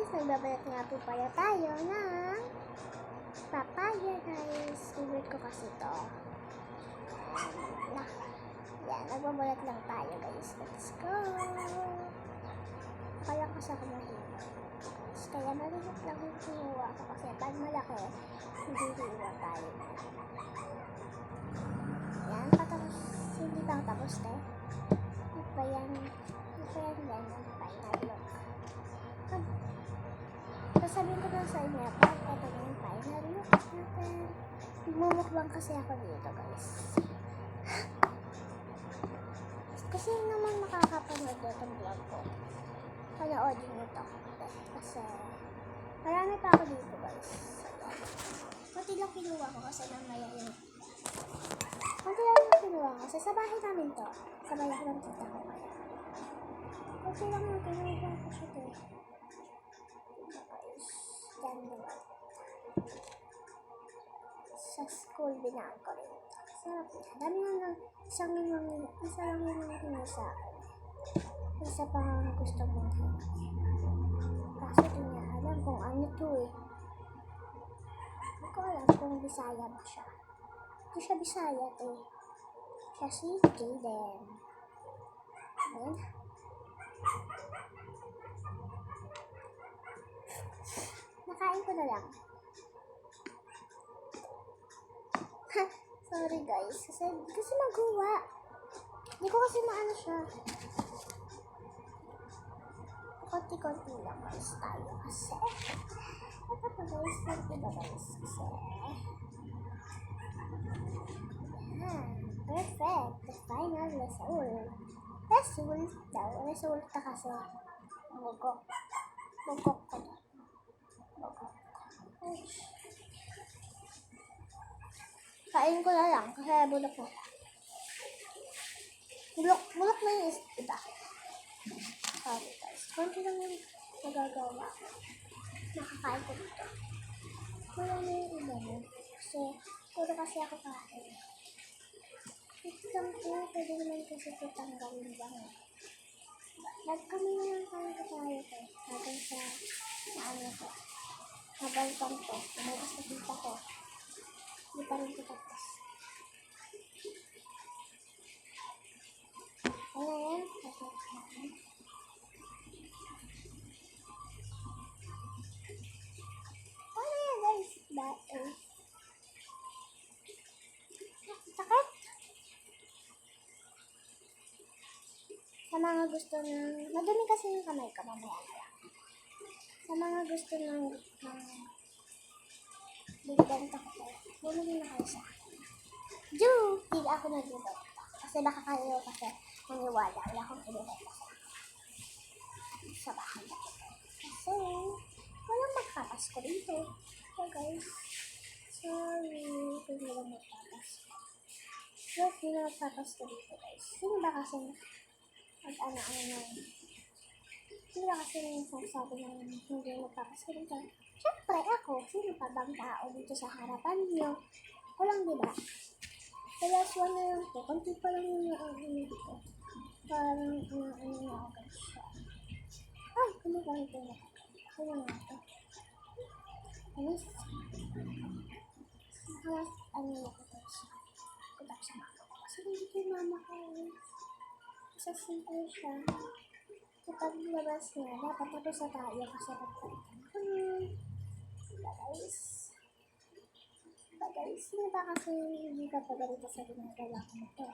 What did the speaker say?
Magbabayat nga po pala tayo ng papaya guys. Favorite ko kasi ito. Yan, nagbabayat lang tayo guys. Let's go! Kaya ko sa kamahin. Kaya maliit lang yung kinuha ko kasi pag malaki, hindi hiwa tayo. Yan, patapos, hindi pa tapos eh. Hindi pa yan ganyan, final look. Sasabihin ko lang sa inyo, pag ito na yung final look natin. Magmumukbang kasi ako dito guys. Kasi naman makakapanood itong vlog ko. Panoodin nyo ito. Kasi marami pa ako dito guys. Kunti lang kinuha ko kasi namaya yun. Kunti lang kinuha ko kasi sa bahay namin to. Sa bahay lang kita ko kaya. Kunti lang yung kinuha ko siya to. Guys, ganda. Sa school binaan ko rin. Sarap na. Dami na isa lang yung hinuha sa akin. Isa pa nga gusto mong hinuha. Kaso di niya alam kung ano to eh. Hindi ko alam kung Bisaya ba siya. Hindi siya Bisaya to eh. Siya si Jaden. Ayan. Nakain ko na lang. Sorry guys. Kasi magawa. Hindi ko kasi maano siya. Konti-konti lang guys tayo kasi. Ito pa guys. Konti ba guys kasi. Yan. Perfect. The final result. Result daw. Result na kasi. Bugok. Bugok ko na. Bugok. Kain ko na lang kasi bulok na. Bulok na yung iba. Sorry guys. Konti lang yung nagagawa. Nakakain ko dito. Wala na yung iba mo. Puro kasi ako kain. Ito lang po. Pwede naman kasi ito tanggalin lang. Kami na lang kain ko tayo ko. Habang sa ano ko. Habang kanto. Umabas na kita ko. Hindi pa rin kita tapos. Ayan. Ano yan guys? Bakit? Sakit? Sa mga gusto ng... Madumi kasi yung kamay ko mamaya na lang. Sa mga gusto ng bibenta ko tayo. Bumili na kayo sa akin. Hindi ako nagbibenta. Kasi baka kayo kasi maniwala. Wala akong ibibenta sa bahay na ito. Kasi walang magpapasko dito. So guys, sorry kung walang magpapasko. Yes, hindi na magpapasko dito guys. Sino ba kasi sino ba kasi nagsasabi na hindi magpapasko dito? Siyempre ako, sino pa bang tao dito sa harapan niyo? Walang diba? Kaya swan na lang po. Kunti pa lang yung dito. Parang na agad siya. Ay, kumukulit na. Kaya nga ito. Alis. Ano na ko siya. Kutak sa mama ko. Kasi hindi ko yung mama ko. Isa simple siya. Kapag labas niya, dapat tapos na tayo kasi pagpalitan kami. Guys, hindi ba kasi hindi ka pagalita sa ginagawa ko nito?